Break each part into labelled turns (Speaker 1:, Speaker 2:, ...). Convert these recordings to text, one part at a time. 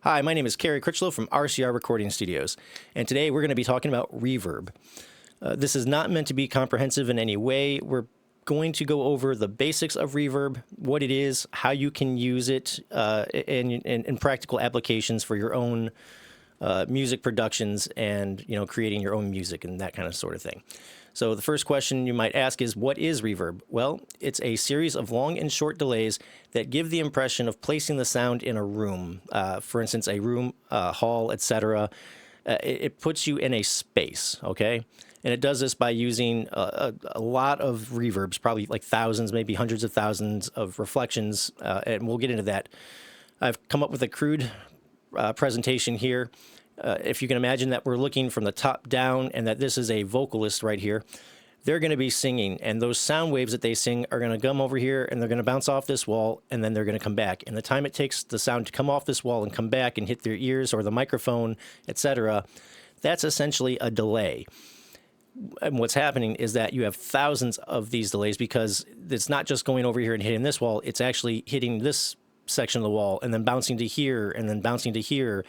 Speaker 1: Hi, my name is Kerry Critchlow from RCR Recording Studios, and today we're going to be talking about reverb. This is not meant to be comprehensive in any way. We're going to go over the basics of reverb, what it is, how you can use it, and practical applications for your own music productions and creating your own music and that kind of sort of thing. So the first question you might ask is, what is reverb? Well, it's a series of long and short delays that give the impression of placing the sound in a room. For instance, a room, hall, etc. It puts you in a space, okay? And it does this by using a lot of reverbs, probably like thousands, maybe hundreds of thousands of reflections, and we'll get into that. I've come up with a crude presentation here. If you can imagine that we're looking from the top down and that this is a vocalist right here, they're going to be singing, and those sound waves that they sing are going to come over here and they're going to bounce off this wall, and then they're going to come back. And the time it takes the sound to come off this wall and come back and hit their ears or the microphone, etc., that's essentially a delay. And what's happening is that you have thousands of these delays because it's not just going over here and hitting this wall, it's actually hitting this section of the wall and then bouncing to here and then bouncing to here.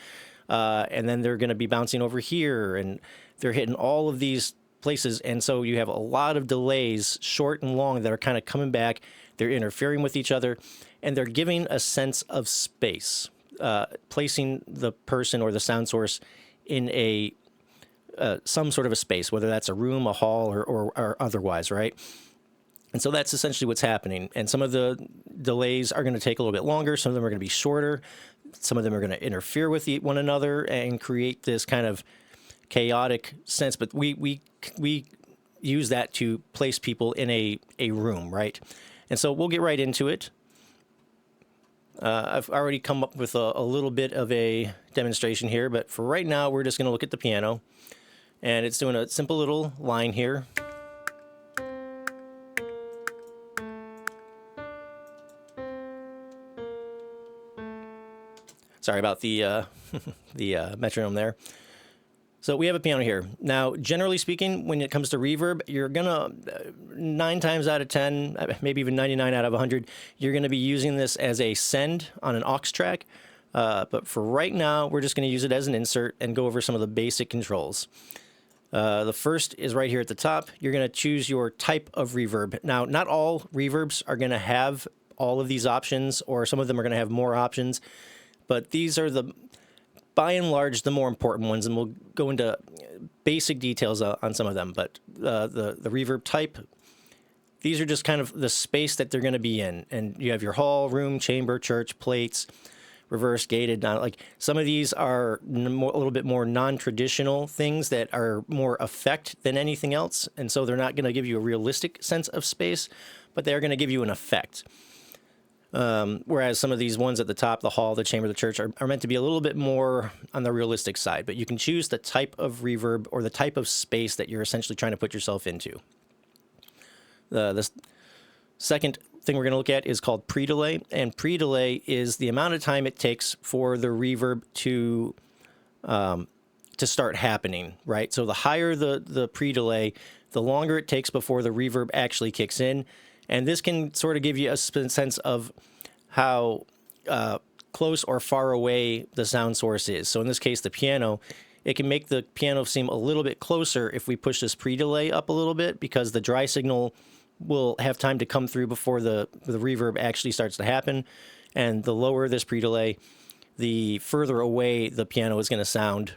Speaker 1: And then they're going to be bouncing over here, and they're hitting all of these places. And so you have a lot of delays, short and long, that are kind of coming back. They're interfering with each other, and they're giving a sense of space, placing the person or the sound source in a some sort of a space, whether that's a room, a hall, or otherwise, right? And so that's essentially what's happening. And some of the delays are going to take a little bit longer. Some of them are going to be shorter. Some of them are going to interfere with one another and create this kind of chaotic sense. But we use that to place people in a room, right? And so we'll get right into it. I've already come up with a little bit of a demonstration here, but for right now, we're just going to look at the piano. And it's doing a simple little line here. Sorry about the metronome there. So we have a piano here. Now, generally speaking, when it comes to reverb, you're gonna 9 times out of 10, maybe even 99 out of 100, you're gonna be using this as a send on an aux track. But for right now, we're just gonna use it as an insert and go over some of the basic controls. The first is right here at the top. You're gonna choose your type of reverb. Now, not all reverbs are gonna have all of these options, or some of them are gonna have more options. But these are by and large, the more important ones, and we'll go into basic details on some of them. But the reverb type, these are just kind of the space that they're going to be in. And you have your hall, room, chamber, church, plates, reverse, gated. Like some of these are a little bit more non-traditional things that are more effect than anything else. And so they're not going to give you a realistic sense of space, but they're going to give you an effect. Whereas some of these ones at the top, the hall, the chamber, the church, are meant to be a little bit more on the realistic side. But you can choose the type of reverb or the type of space that you're essentially trying to put yourself into. The second thing we're going to look at is called pre-delay. And pre-delay is the amount of time it takes for the reverb to start happening, right? So the higher the pre-delay, the longer it takes before the reverb actually kicks in. And this can sort of give you a sense of how close or far away the sound source is. So in this case, the piano, it can make the piano seem a little bit closer if we push this pre-delay up a little bit, because the dry signal will have time to come through before the reverb actually starts to happen. And the lower this pre-delay, the further away the piano is going to sound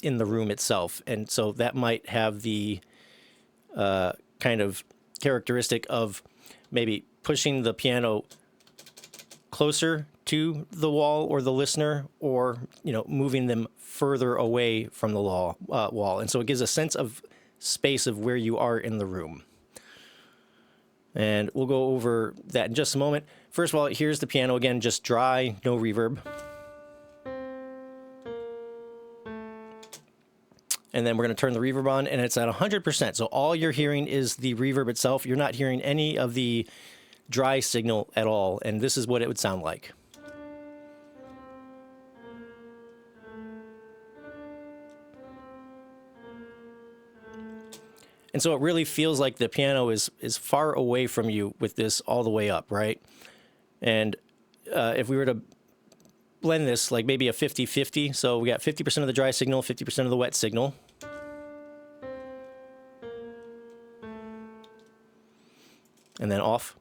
Speaker 1: in the room itself. And so that might have the kind of characteristic of maybe pushing the piano closer to the wall or the listener, or moving them further away from the wall. And so it gives a sense of space of where you are in the room. And we'll go over that in just a moment. First of all, here's the piano again, just dry, no reverb. And then we're going to turn the reverb on, and it's at 100%. So all you're hearing is the reverb itself. You're not hearing any of the dry signal at all. And this is what it would sound like. And so it really feels like the piano is far away from you with this all the way up, right? And if we were to blend this like maybe a 50-50. So we got 50% of the dry signal, 50% of the wet signal. And then off.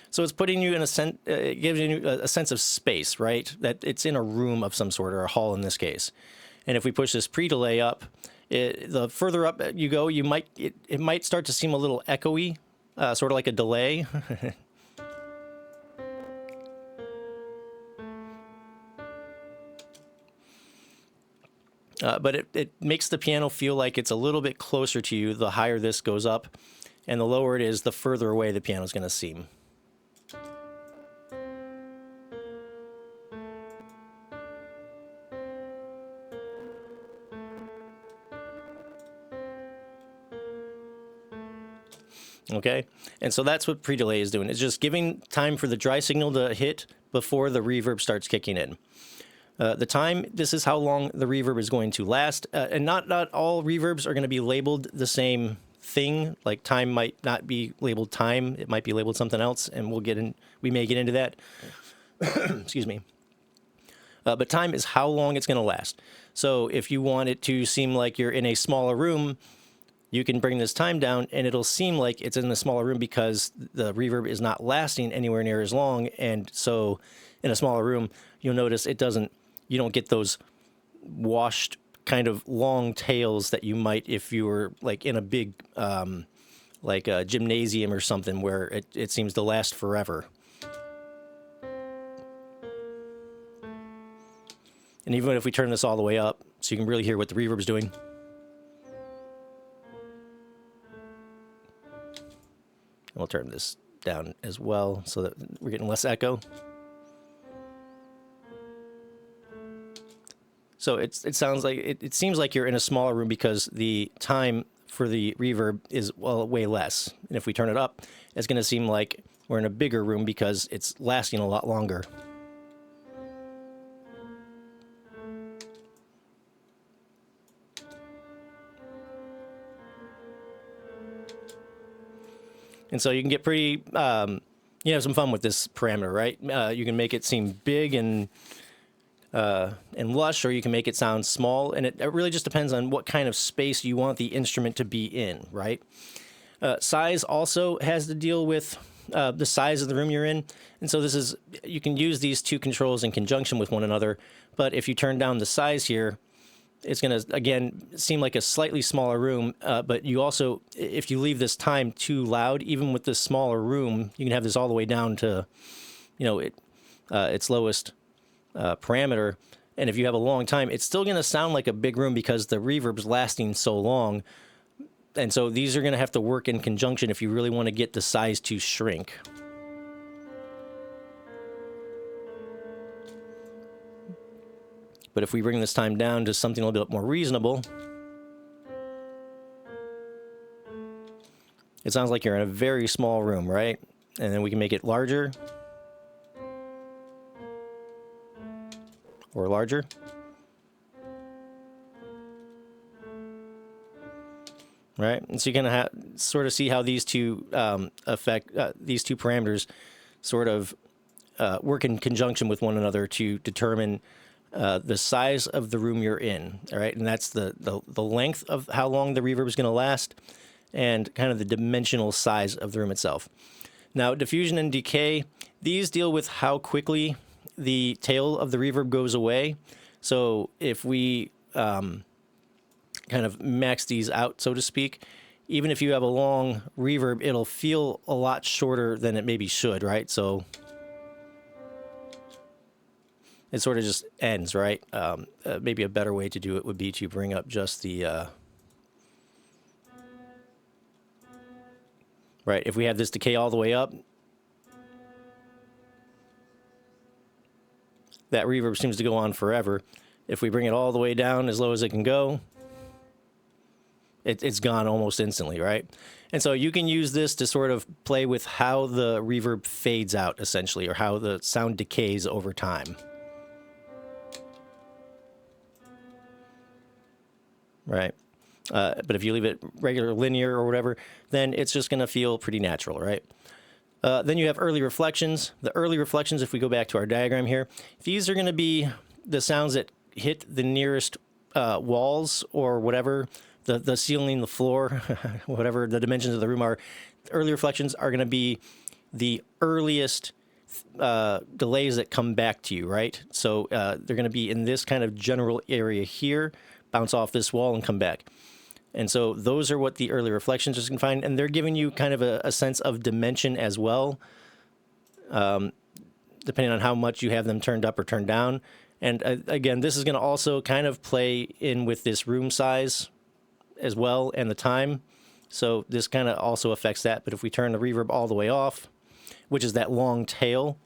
Speaker 1: So it's putting you in a sense, it gives you a sense of space, right? That it's in a room of some sort, or a hall in this case. And if we push this pre-delay up, the further up you go, it might start to seem a little echoey, sort of like a delay. But it makes the piano feel like it's a little bit closer to you the higher this goes up, and the lower it is, the further away the piano is going to seem. Okay, and so that's what pre-delay is doing. It's just giving time for the dry signal to hit before the reverb starts kicking in. The time, this is how long the reverb is going to last, and not all reverbs are going to be labeled the same thing. Like time might not be labeled time; it might be labeled something else, and we may get into that. Excuse me. But time is how long it's going to last. So if you want it to seem like you're in a smaller room, you can bring this time down, and it'll seem like it's in a smaller room because the reverb is not lasting anywhere near as long. And so in a smaller room, you'll notice you don't get those washed kind of long tails that you might if you were like in a big, like a gymnasium or something where it seems to last forever. And even if we turn this all the way up so you can really hear what the reverb's doing. We'll turn this down as well so that we're getting less echo. So it sounds like it seems like you're in a smaller room because the time for the reverb is way less. And if we turn it up, it's going to seem like we're in a bigger room because it's lasting a lot longer. And so you can get pretty, have some fun with this parameter, right? You can make it seem big and lush, or you can make it sound small. And it really just depends on what kind of space you want the instrument to be in, right? Size also has to deal with the size of the room you're in. And so you can use these two controls in conjunction with one another. But if you turn down the size here, it's going to, again, seem like a slightly smaller room, but you also, if you leave this time too loud, even with this smaller room, you can have this all the way down to, its lowest parameter. And if you have a long time, it's still going to sound like a big room because the reverb's lasting so long. And so these are going to have to work in conjunction if you really want to get the size to shrink. But if we bring this time down to something a little bit more reasonable, it sounds like you're in a very small room, right? And then we can make it larger or larger. Right? And so you're going to sort of see how these two these two parameters sort of work in conjunction with one another to determine the size of the room you're in, all right? And that's the length of how long the reverb is going to last and kind of the dimensional size of the room itself. Now, diffusion and decay, these deal with how quickly the tail of the reverb goes away. So if we kind of max these out, so to speak, even if you have a long reverb, it'll feel a lot shorter than it maybe should, right? So it sort of just ends, right? Maybe a better way to do it would be to bring up just the... right, if we have this decay all the way up, that reverb seems to go on forever. If we bring it all the way down as low as it can go, it's gone almost instantly, right? And so you can use this to sort of play with how the reverb fades out, essentially, or how the sound decays over time. Right. But if you leave it regular linear or whatever, then it's just going to feel pretty natural, right? Then you have early reflections. The early reflections, if we go back to our diagram here, these are going to be the sounds that hit the nearest walls or whatever, the ceiling, the floor, whatever the dimensions of the room are. Early reflections are going to be the earliest delays that come back to you, right? So they're going to be in this kind of general area here, bounce off this wall and come back. And so those are what the early reflections are going to find, and they're giving you kind of a sense of dimension as well, depending on how much you have them turned up or turned down. And again, this is going to also kind of play in with this room size as well and the time. So this kind of also affects that. But if we turn the reverb all the way off, which is that long tail,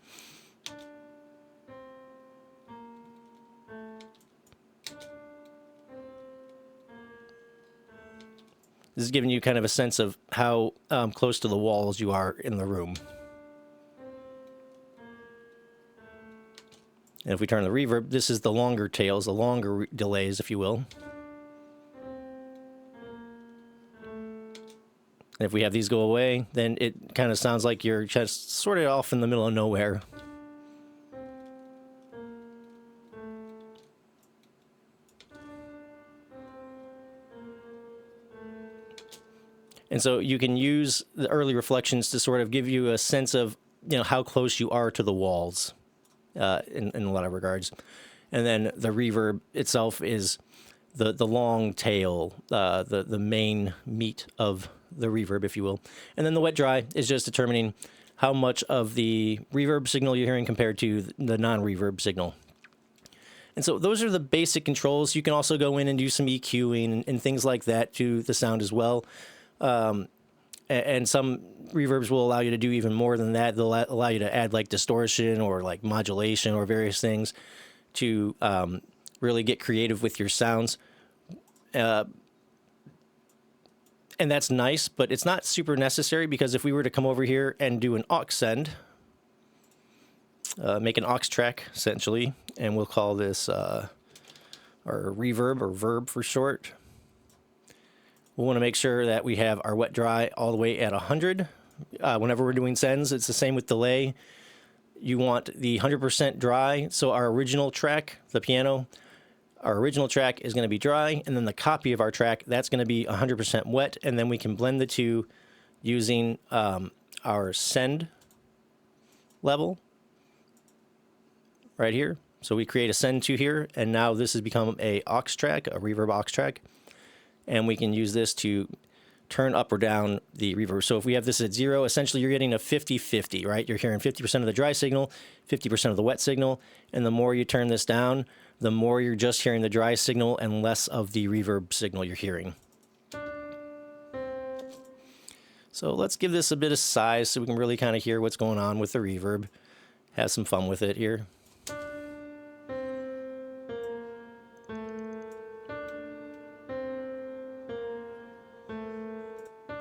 Speaker 1: this is giving you kind of a sense of how close to the walls you are in the room. And if we turn the reverb, this is the longer tails, the longer delays, if you will. And if we have these go away, then it kind of sounds like you're just sort of off in the middle of nowhere. And so you can use the early reflections to sort of give you a sense of, you know, how close you are to the walls in a lot of regards. And then the reverb itself is the long tail, the main meat of the reverb, if you will. And then the wet dry is just determining how much of the reverb signal you're hearing compared to the non-reverb signal. And so those are the basic controls. You can also go in and do some EQing and things like that to the sound as well. And some reverbs will allow you to do even more than that. They'll allow you to add like distortion or like modulation or various things to really get creative with your sounds. And that's nice, but it's not super necessary, because if we were to come over here and do an aux send, make an aux track essentially, and we'll call this our reverb, or verb for short. We'll want to make sure that we have our wet dry all the way at 100. Whenever we're doing sends, it's the same with delay. You want the 100% dry. So our original track, the piano, our original track is going to be dry, and then the copy of our track, that's going to be 100% wet, and then we can blend the two using our send level right here. So we create a send to here, and now this has become a aux track, a reverb aux track. And we can use this to turn up or down the reverb. So if we have this at 0, essentially you're getting a 50-50, right? You're hearing 50% of the dry signal, 50% of the wet signal, and the more you turn this down, the more you're just hearing the dry signal and less of the reverb signal you're hearing. So let's give this a bit of size so we can really kind of hear what's going on with the reverb. Have some fun with it here.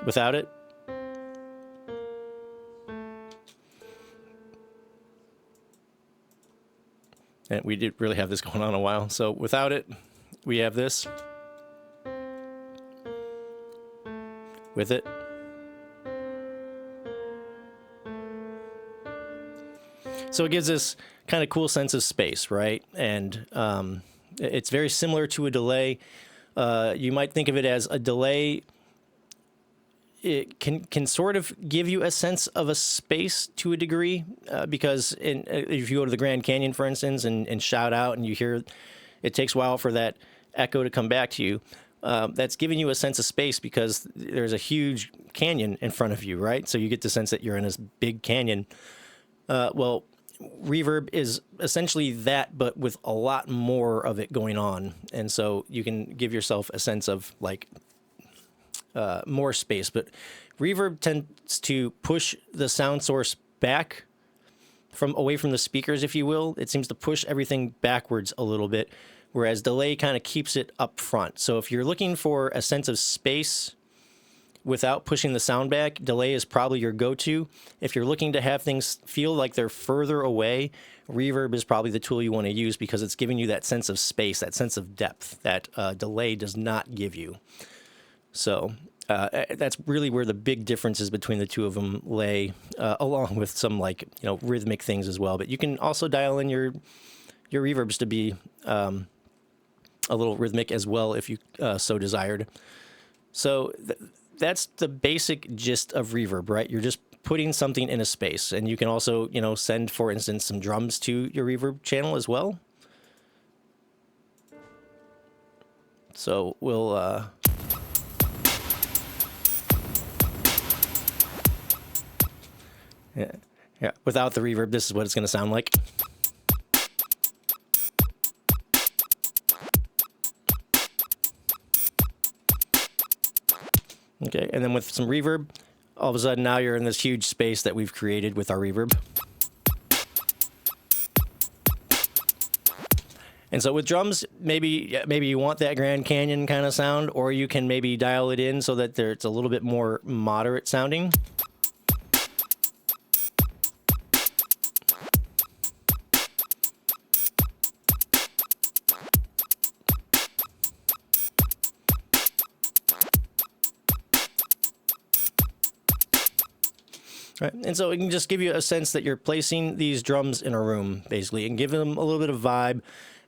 Speaker 1: Without it, and we did really have this going on a while. So without it, we have this. With it, so it gives us kind of cool sense of space, right? And it's very similar to a delay. You might think of it as a delay. It can sort of give you a sense of a space to a degree, because if you go to the Grand Canyon, for instance, and shout out and you hear, it takes a while for that echo to come back to you. That's giving you a sense of space because there's a huge canyon in front of you, right? So you get the sense that you're in this big canyon. Well, reverb is essentially that, but with a lot more of it going on. And so you can give yourself a sense of like more space, but reverb tends to push the sound source back away from the speakers, if you will. It seems to push everything backwards a little bit, whereas delay kind of keeps it up front. So if you're looking for a sense of space without pushing the sound back, delay is probably your go-to. If you're looking to have things feel like they're further away, reverb is probably the tool you want to use, because it's giving you that sense of space, that sense of depth that delay does not give you. So That's really where the big differences between the two of them lay, along with some like rhythmic things as well. But you can also dial in your reverbs to be a little rhythmic as well if you so desired. So that's the basic gist of reverb, right? You're just putting something in a space, and you can also send, for instance, some drums to your reverb channel as well. So we'll yeah, without the reverb, this is what it's going to sound like. Okay, and then with some reverb, all of a sudden now you're in this huge space that we've created with our reverb. And so with drums, maybe you want that Grand Canyon kind of sound, or you can maybe dial it in so that it's a little bit more moderate sounding. Right. And so it can just give you a sense that you're placing these drums in a room, basically, and give them a little bit of vibe,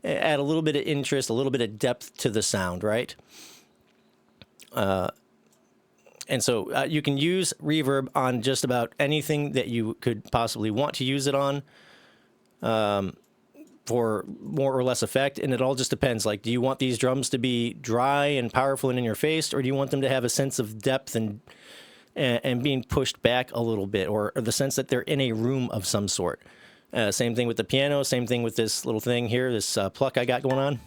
Speaker 1: add a little bit of interest, a little bit of depth to the sound, right? And so you can use reverb on just about anything that you could possibly want to use it on for more or less effect. And it all just depends. Like, do you want these drums to be dry and powerful and in your face, or do you want them to have a sense of depth and being pushed back a little bit, or the sense that they're in a room of some sort? Same thing with the piano, same thing with this little thing here, this pluck I got going on.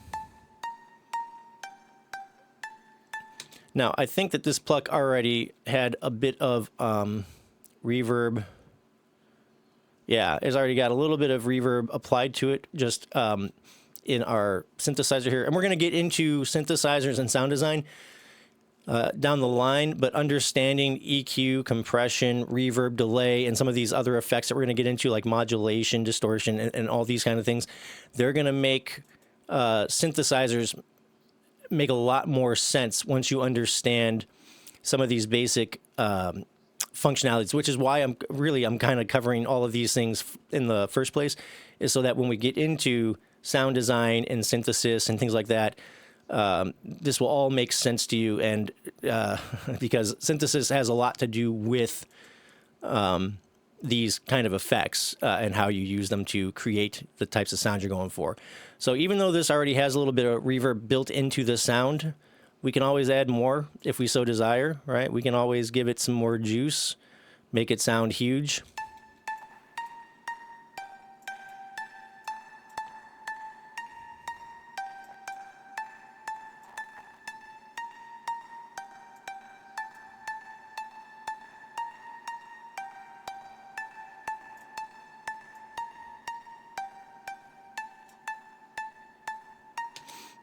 Speaker 1: Now, I think that this pluck already had a bit of reverb. Yeah, it's already got a little bit of reverb applied to it just in our synthesizer here. And we're going to get into synthesizers and sound design down the line, but understanding EQ, compression, reverb, delay, and some of these other effects that we're going to get into, like modulation, distortion, and all these kind of things, they're going to make synthesizers make a lot more sense once you understand some of these basic functionalities, which is why I'm kind of covering all of these things in the first place, is so that when we get into sound design and synthesis and things like that, this will all make sense to you, and because synthesis has a lot to do with these kind of effects and how you use them to create the types of sound you're going for. So even though this already has a little bit of reverb built into the sound, we can always add more if we so desire, right? We can always give it some more juice, make it sound huge.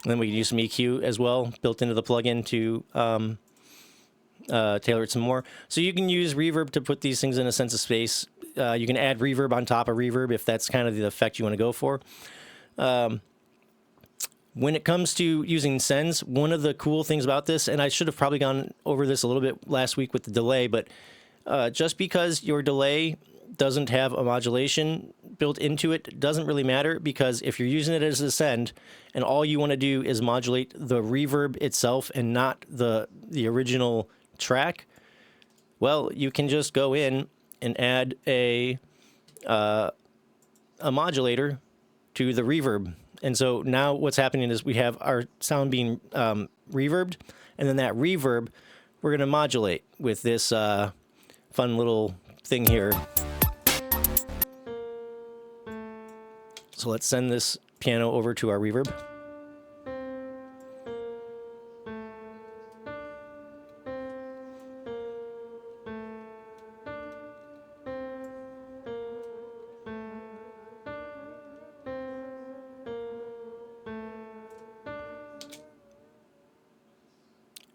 Speaker 1: And then we can use some EQ as well, built into the plugin to tailor it some more. So you can use reverb to put these things in a sense of space. You can add reverb on top of reverb if that's kind of the effect you want to go for. When it comes to using sends, one of the cool things about this, and I should have probably gone over this a little bit last week with the delay, but just because your delay doesn't have a modulation built into it doesn't really matter, because if you're using it as a send and all you want to do is modulate the reverb itself and not the original track, well, you can just go in and add a modulator to the reverb. And so now what's happening is we have our sound being reverbed, and then that reverb we're going to modulate with this fun little thing here. So let's send this piano over to our reverb.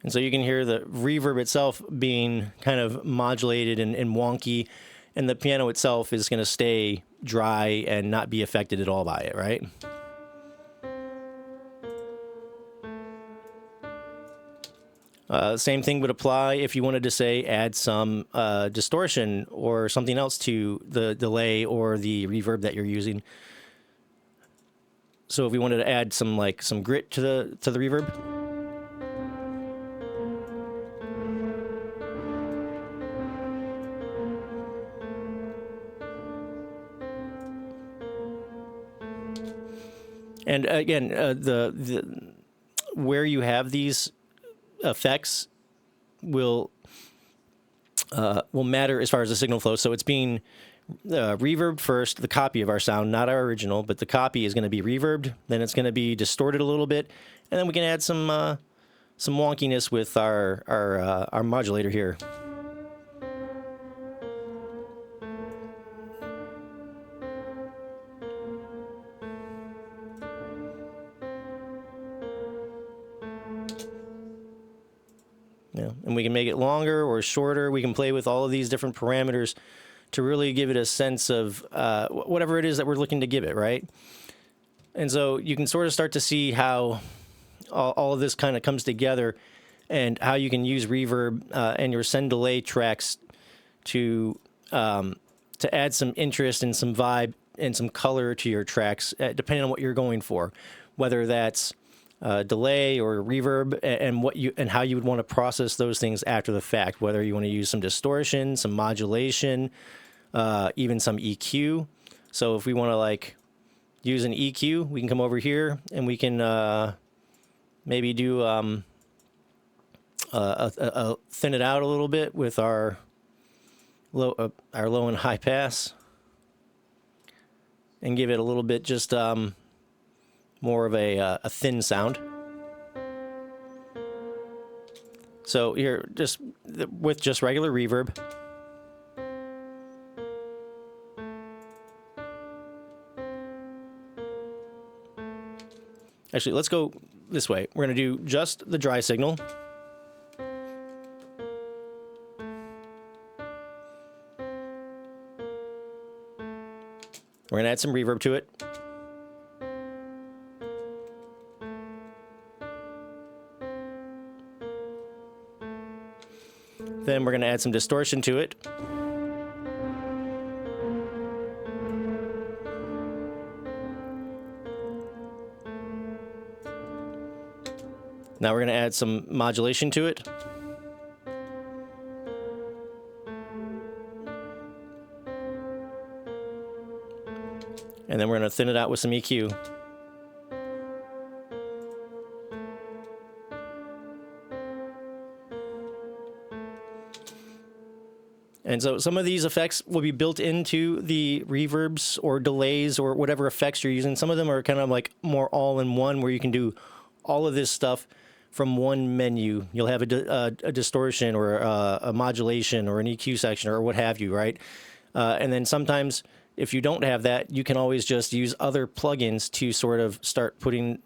Speaker 1: And so you can hear the reverb itself being kind of modulated and wonky, and the piano itself is going to stay dry and not be affected at all by it, right? Same thing would apply if you wanted to, say, add some distortion or something else to the delay or the reverb that you're using. So if we wanted to add some grit to the reverb. And again, the where you have these effects will matter as far as the signal flow. So it's being reverbed first, the copy of our sound, not our original, but the copy is going to be reverbed. Then it's going to be distorted a little bit, and then we can add some wonkiness with our modulator here. Yeah, and we can make it longer or shorter. We can play with all of these different parameters to really give it a sense of whatever it is that we're looking to give it, right? And so you can sort of start to see how all of this kind of comes together, and how you can use reverb and your send delay tracks to add some interest and some vibe and some color to your tracks, depending on what you're going for, whether that's delay or reverb, and how you would want to process those things after the fact, whether you want to use some distortion, some modulation, even some EQ. So if we want to use an EQ, we can come over here and we can maybe do thin it out a little bit with our low and high pass, and give it a little bit just more of a thin sound. So here, just with just regular reverb. Actually, let's go this way. We're going to do just the dry signal. We're going to add some reverb to it. Then we're going to add some distortion to it. Now we're going to add some modulation to it. And then we're going to thin it out with some EQ. And so some of these effects will be built into the reverbs or delays or whatever effects you're using. Some of them are kind of like more all-in-one, where you can do all of this stuff from one menu. You'll have a distortion or a modulation or an EQ section or what have you, right? And then sometimes if you don't have that, you can always just use other plugins to sort of start putting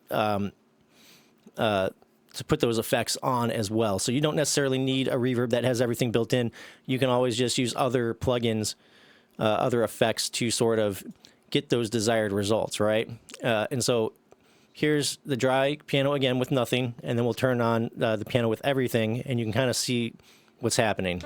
Speaker 1: to put those effects on as well. So you don't necessarily need a reverb that has everything built in. You can always just use other plugins, other effects to sort of get those desired results, right? And so here's the dry piano again with nothing, and then we'll turn on the piano with everything, and you can kind of see what's happening.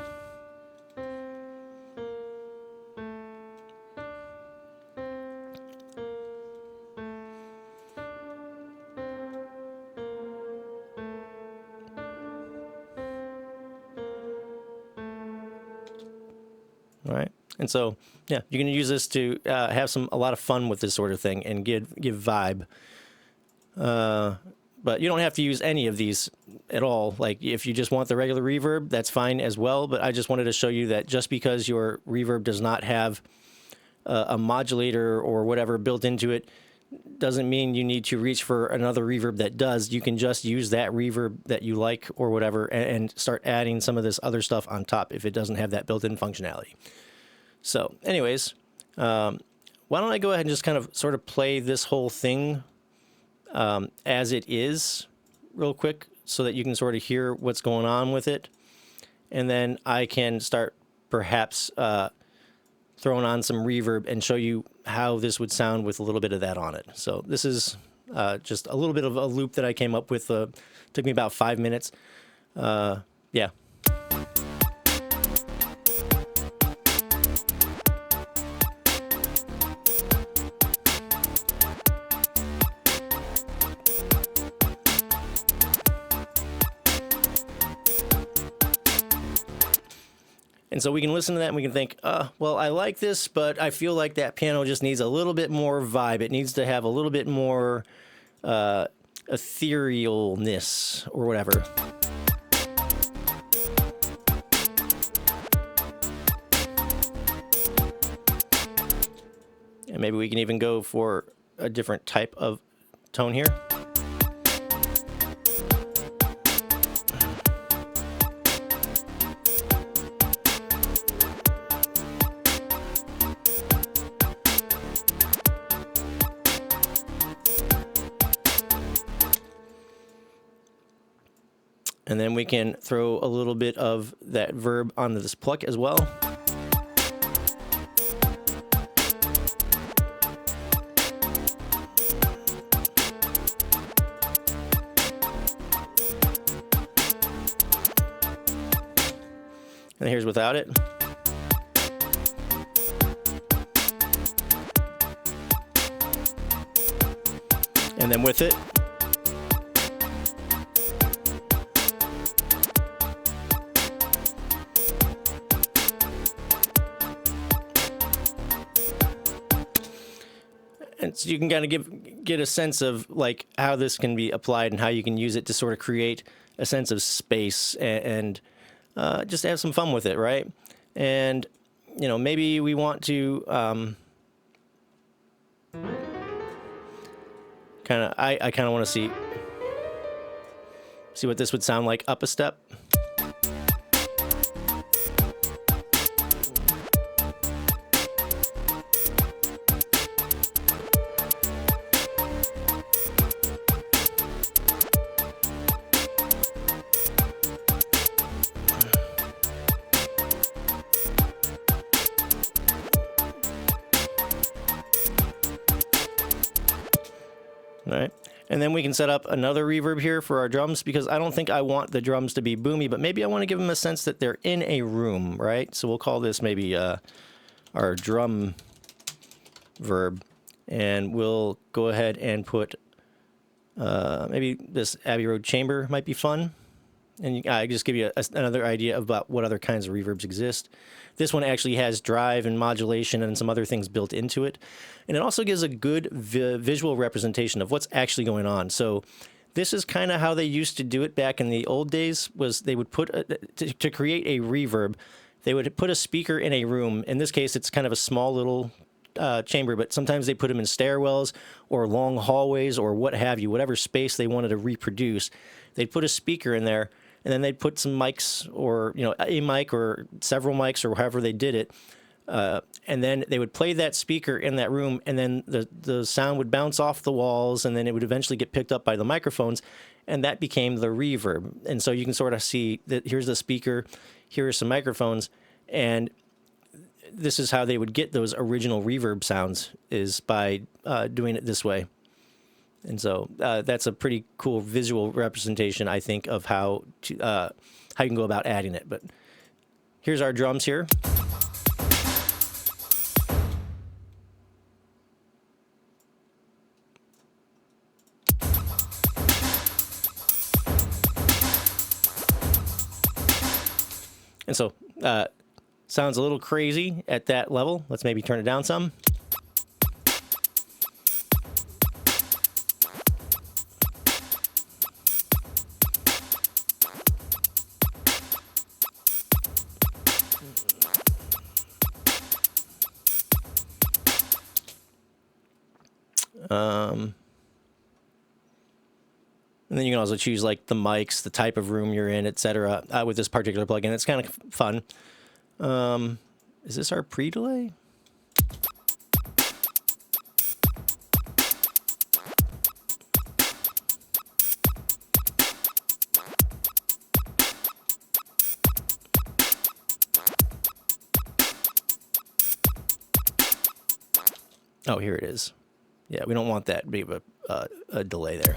Speaker 1: All right, and so yeah, you can use this to have a lot of fun with this sort of thing and give vibe. But you don't have to use any of these at all. Like if you just want the regular reverb, that's fine as well. But I just wanted to show you that just because your reverb does not have a modulator or whatever built into it, doesn't mean you need to reach for another reverb that does. You can just use that reverb that you like or whatever and start adding some of this other stuff on top if it doesn't have that built-in functionality. So anyways, why don't I go ahead and just kind of sort of play this whole thing as it is real quick so that you can sort of hear what's going on with it. And then I can start perhaps throwing on some reverb and show you how this would sound with a little bit of that on it. So this is just a little bit of a loop that I came up with. Took me about 5 minutes. Yeah. And so we can listen to that and we can think, well, I like this, but I feel like that piano just needs a little bit more vibe. It needs to have a little bit more etherealness or whatever. And maybe we can even go for a different type of tone here. And then we can throw a little bit of that verb onto this pluck as well. And here's without it. And then with it. And so you can kind of get a sense of like how this can be applied and how you can use it to sort of create a sense of space and just have some fun with it, right? And you know, maybe we want to kind of I kind of want to see what this would sound like up a step. All right. And then we can set up another reverb here for our drums because I don't think I want the drums to be boomy, but maybe I want to give them a sense that they're in a room, right? So we'll call this maybe our drum verb. And we'll go ahead and put maybe this Abbey Road chamber might be fun. And I just give you another idea about what other kinds of reverbs exist. This one actually has drive and modulation and some other things built into it. And it also gives a good visual representation of what's actually going on. So this is kind of how they used to do it back in the old days, was they would put, to create a reverb, they would put a speaker in a room. In this case, it's kind of a small little chamber, but sometimes they put them in stairwells or long hallways or what have you, whatever space they wanted to reproduce. They'd put a speaker in there. And then they'd put some mics or, you know, a mic or several mics or however they did it. And then they would play that speaker in that room, and then the sound would bounce off the walls, and then it would eventually get picked up by the microphones, and that became the reverb. And so you can sort of see that here's the speaker, here are some microphones, and this is how they would get those original reverb sounds, is by doing it this way. And so that's a pretty cool visual representation, I think, of how you can go about adding it. But here's our drums here. And so sounds a little crazy at that level. Let's maybe turn it down some. And then you can also choose like the mics, the type of room you're in, etc. With this particular plugin. It's kind of fun. Is this our pre-delay? Oh, here it is. Yeah, we don't want that big of a delay there.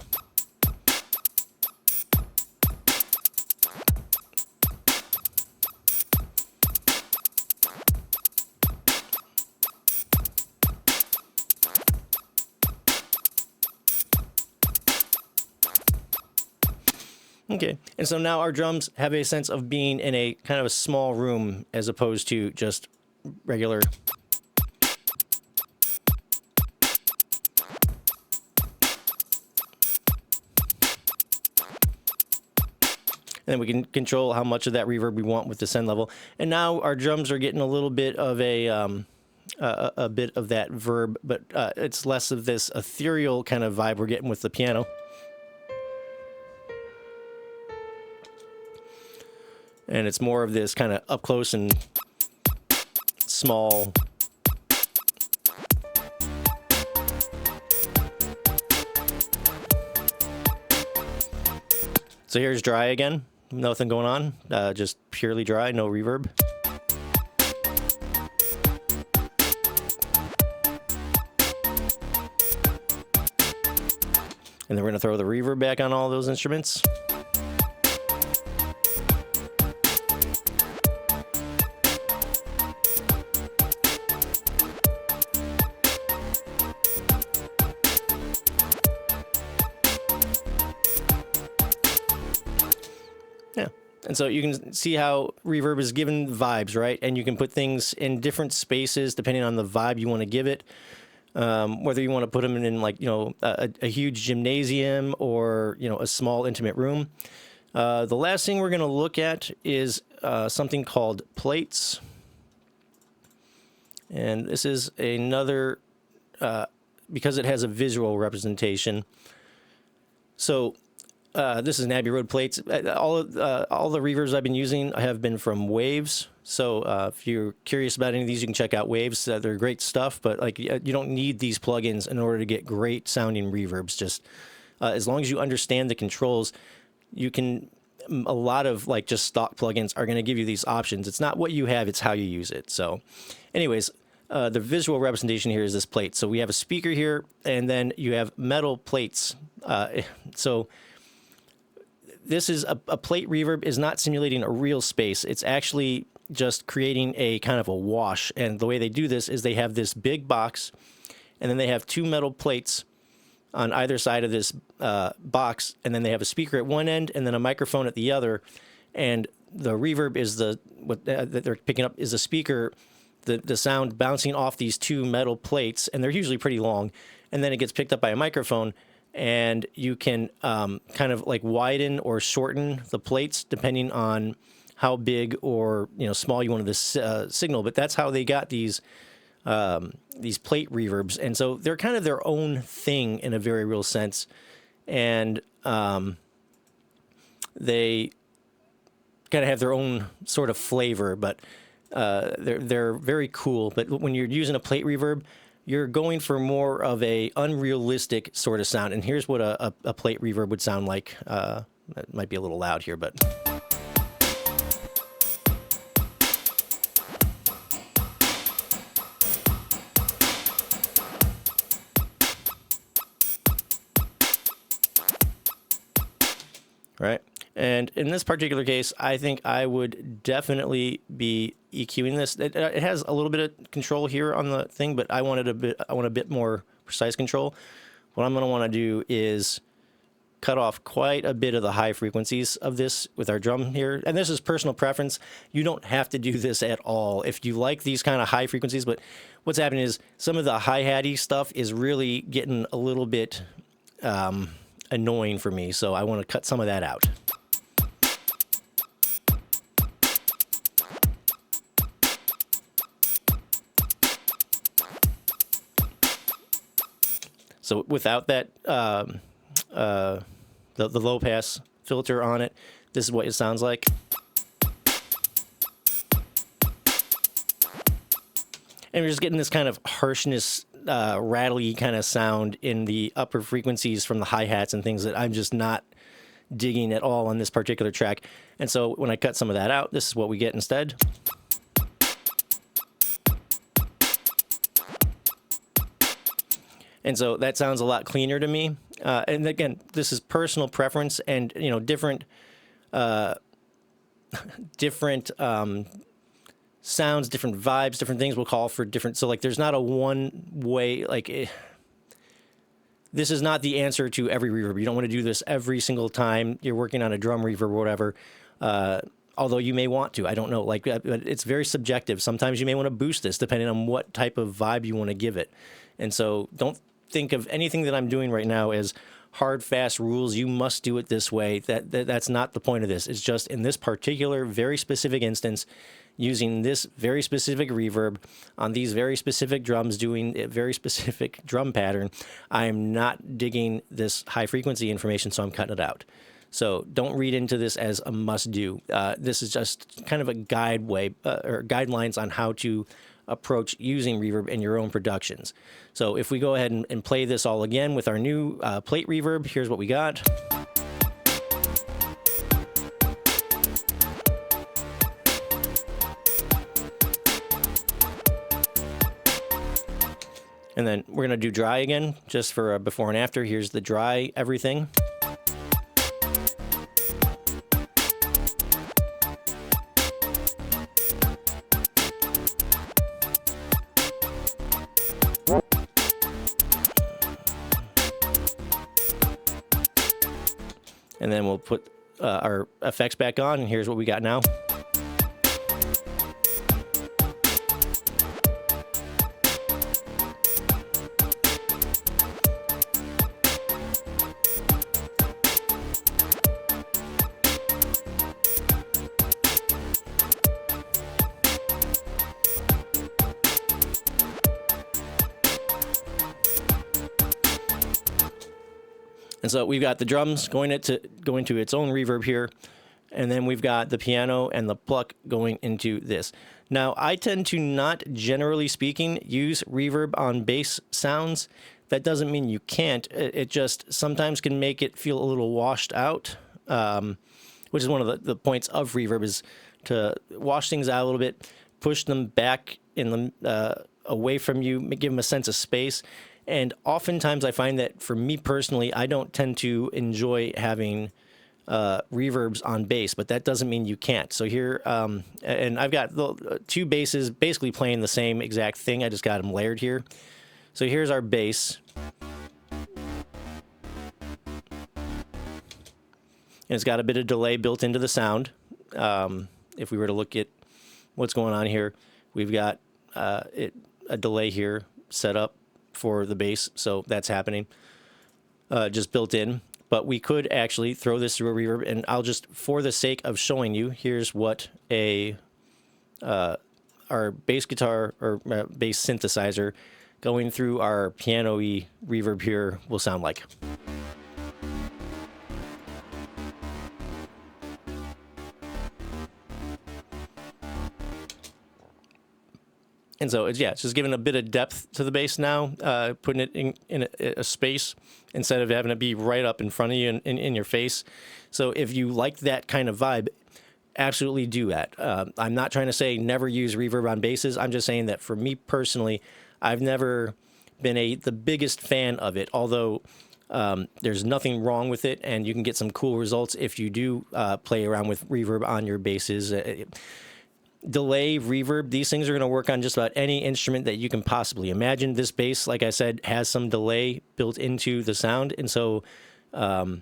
Speaker 1: Okay. And so now our drums have a sense of being in a kind of a small room as opposed to just regular. And then we can control how much of that reverb we want with the send level. And now our drums are getting a little bit of a bit of that verb, but it's less of this ethereal kind of vibe we're getting with the piano. And it's more of this kind of up close and small. So here's dry again. Nothing going on. Just purely dry, no reverb. And then we're going to throw the reverb back on all those instruments. Yeah. And so you can see how reverb is given vibes, right? And you can put things in different spaces depending on the vibe you want to give it. Whether you want to put them in like, a huge gymnasium or, a small intimate room. The last thing we're going to look at is something called plates. And this is another, because it has a visual representation. So this is an Abbey Road plates. All the reverbs I've been using have been from Waves. So if you're curious about any of these, you can check out Waves. They're great stuff, but like you don't need these plugins in order to get great sounding reverbs. Just as long as you understand the controls, you can. A lot of like just stock plugins are going to give you these options. It's not what you have; it's how you use it. So, anyways, the visual representation here is this plate. So we have a speaker here, and then you have metal plates. So this is a plate reverb is not simulating a real space. It's actually just creating a kind of a wash. And the way they do this is they have this big box, and then they have two metal plates on either side of this box, and then they have a speaker at one end and then a microphone at the other. And the reverb is what that they're picking up is the speaker, the sound bouncing off these two metal plates, and they're usually pretty long. And then it gets picked up by a microphone, and you can kind of like widen or shorten the plates depending on how big or small you wanted this signal. But that's how they got these plate reverbs, and so they're kind of their own thing in a very real sense, and they kind of have their own sort of flavor, but they're very cool. But when you're using a plate reverb, you're going for more of a unrealistic sort of sound. And here's what a plate reverb would sound like. That might be a little loud here, but. Right. And in this particular case, I think I would definitely be EQing this. It has a little bit of control here on the thing, but I want a bit more precise control. What I'm going to want to do is cut off quite a bit of the high frequencies of this with our drum here. And this is personal preference. You don't have to do this at all if you like these kind of high frequencies. But what's happening is some of the hi-hatty stuff is really getting a little bit annoying for me, so I want to cut some of that out. So without that the low pass filter on it, this is what it sounds like. And we're just getting this kind of harshness, rattly kind of sound in the upper frequencies from the hi-hats and things that I'm just not digging at all on this particular track. And so when I cut some of that out, this is what we get instead. And so that sounds a lot cleaner to me. And again, this is personal preference, and different sounds, different vibes, different things will call for different. So like, there's not a one way. Like, this is not the answer to every reverb. You don't want to do this every single time you're working on a drum reverb or whatever. Although you may want to, I don't know. Like, it's very subjective. Sometimes you may want to boost this depending on what type of vibe you want to give it. And so don't think of anything that I'm doing right now as hard, fast rules. You must do it this way. That's not the point of this. It's just in this particular, very specific instance, using this very specific reverb on these very specific drums, doing a very specific drum pattern. I am not digging this high frequency information, so I'm cutting it out. So don't read into this as a must do. This is just kind of a or guidelines on how to approach using reverb in your own productions. So if we go ahead and play this all again with our new plate reverb, here's what we got. And then we're going to do dry again, just for a before and after. Here's the dry everything. And then we'll put our effects back on, and here's what we got now. And so we've got the drums going into its own reverb here, and then we've got the piano and the pluck going into this. Now, I tend to not, generally speaking, use reverb on bass sounds. That doesn't mean you can't. It just sometimes can make it feel a little washed out, which is one of the points of reverb, is to wash things out a little bit, push them back in the away from you, give them a sense of space. And oftentimes I find that for me personally, I don't tend to enjoy having reverbs on bass, but that doesn't mean you can't. So here, and I've got the two basses basically playing the same exact thing. I just got them layered here. So here's our bass. And it's got a bit of delay built into the sound. If we were to look at what's going on here, we've got a delay here set up for the bass, so that's happening just built in. But we could actually throw this through a reverb, and I'll just, for the sake of showing you, here's what our bass guitar or bass synthesizer going through our piano-y reverb here will sound like. And so, it's just giving a bit of depth to the bass now, putting it in a space instead of having it be right up in front of you and in your face. So if you like that kind of vibe, absolutely do that. I'm not trying to say never use reverb on basses. I'm just saying that for me personally, I've never been the biggest fan of it, although there's nothing wrong with it, and you can get some cool results if you do play around with reverb on your basses. Delay, reverb, these things are going to work on just about any instrument that you can possibly imagine. This bass, like I said, has some delay built into the sound, and so I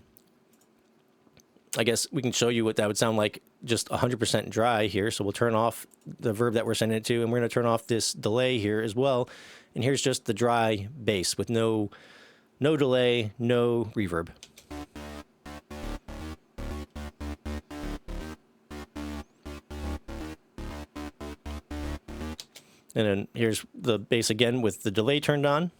Speaker 1: guess we can show you what that would sound like just 100% dry here. So we'll turn off the verb that we're sending it to, and we're going to turn off this delay here as well. And here's just the dry bass with no delay, no reverb. And then here's the bass again with the delay turned on.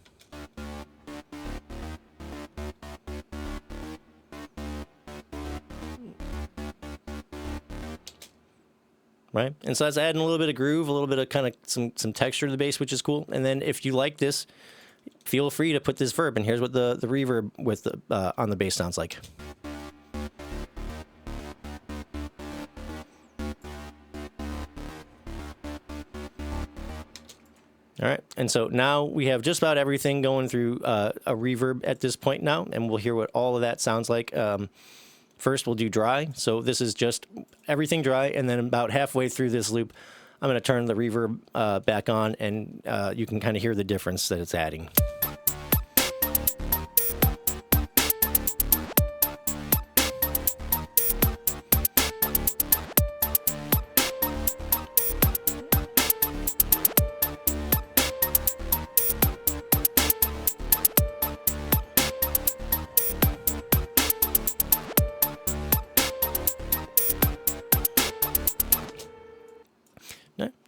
Speaker 1: Right? And so that's adding a little bit of groove, a little bit of kind of some texture to the bass, which is cool. And then if you like this, feel free to put this verb. And here's what the reverb with the, on the bass sounds like. All right, and so now we have just about everything going through a reverb at this point now, and we'll hear what all of that sounds like. First, we'll do dry. So this is just everything dry, and then about halfway through this loop, I'm going to turn the reverb back on, and you can kind of hear the difference that it's adding.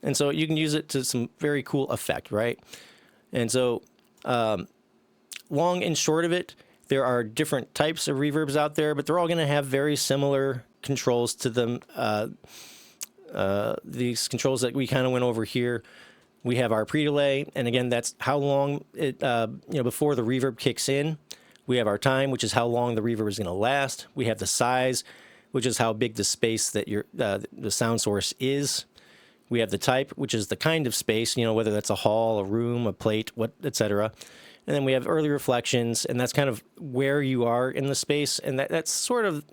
Speaker 1: And so you can use it to some very cool effect, right? And so long and short of it, there are different types of reverbs out there, but they're all going to have very similar controls to them. These controls that we kind of went over here, we have our pre-delay, and again, that's how long it, before the reverb kicks in. We have our time, which is how long the reverb is going to last. We have the size, which is how big the space that the sound source is. We have the type, which is the kind of space, whether that's a hall, a room, a plate, etc. And then we have early reflections, and that's kind of where you are in the space. And that's sort of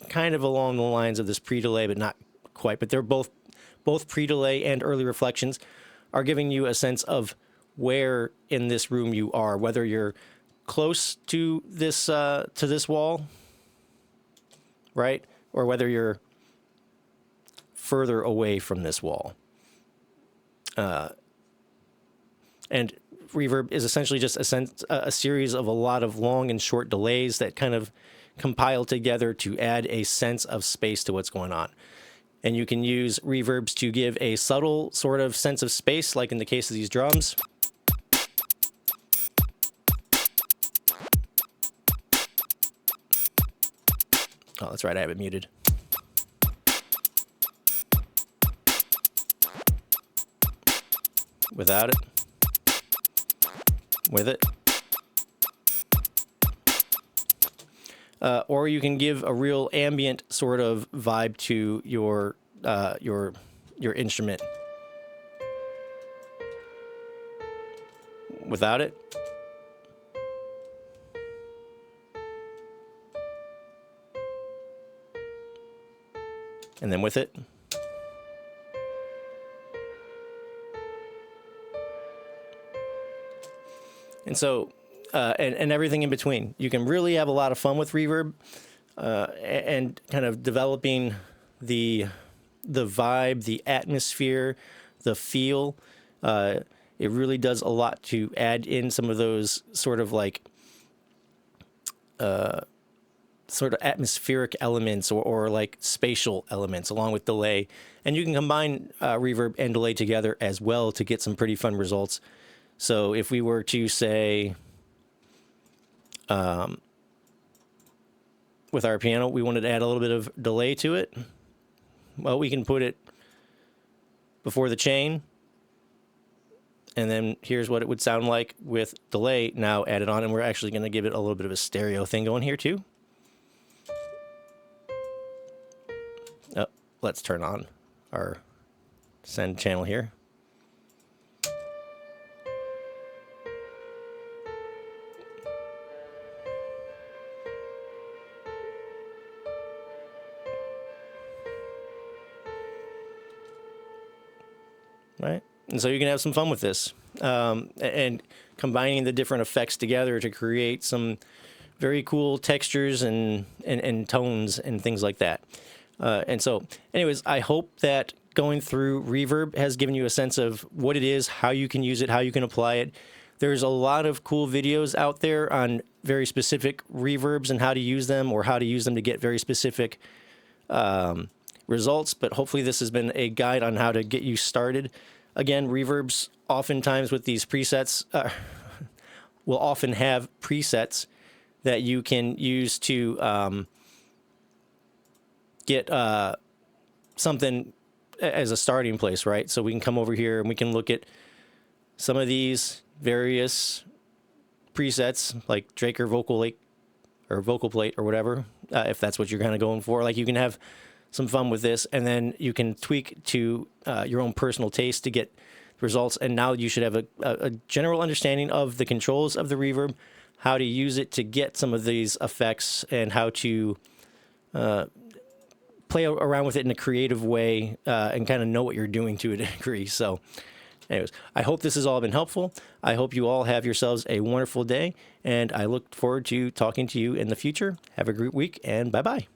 Speaker 1: kind of along the lines of this pre-delay, but not quite. But they're both pre-delay and early reflections are giving you a sense of where in this room you are, whether you're close to this wall, right? Or whether you're further away from this wall. And reverb is essentially just a series of a lot of long and short delays that kind of compile together to add a sense of space to what's going on. And you can use reverbs to give a subtle sort of sense of space, like in the case of these drums. Oh, that's right, I have it muted. Without it. With it. Or you can give a real ambient sort of vibe to your instrument. Without it. And then with it. And so, and everything in between. You can really have a lot of fun with reverb and kind of developing the vibe, the atmosphere, the feel. It really does a lot to add in some of those sort of like sort of atmospheric elements or like spatial elements along with delay. And you can combine reverb and delay together as well to get some pretty fun results. So if we were to say, with our piano, we wanted to add a little bit of delay to it, well, we can put it before the chain, and then here's what it would sound like with delay now added on, and we're actually going to give it a little bit of a stereo thing going here too. Oh, let's turn on our send channel here. Right? And so you can have some fun with this and combining the different effects together to create some very cool textures and tones and things like that. And so anyways, I hope that going through reverb has given you a sense of what it is, how you can use it, how you can apply it. There's a lot of cool videos out there on very specific reverbs and how to use them or how to use them to get very specific results, but hopefully this has been a guide on how to get you started. Again, reverbs oftentimes with these presets will often have presets that you can use to get something as a starting place, right? So we can come over here and we can look at some of these various presets like Drake or Vocal Lake or Vocal Plate or whatever, if that's what you're kind of going for. Like you can have some fun with this, and then you can tweak to your own personal taste to get results. And now you should have a general understanding of the controls of the reverb, how to use it to get some of these effects, and how to play around with it in a creative way and kind of know what you're doing to a degree. So anyways, I hope this has all been helpful. I hope you all have yourselves a wonderful day, and I look forward to talking to you in the future. Have a great week, and bye-bye.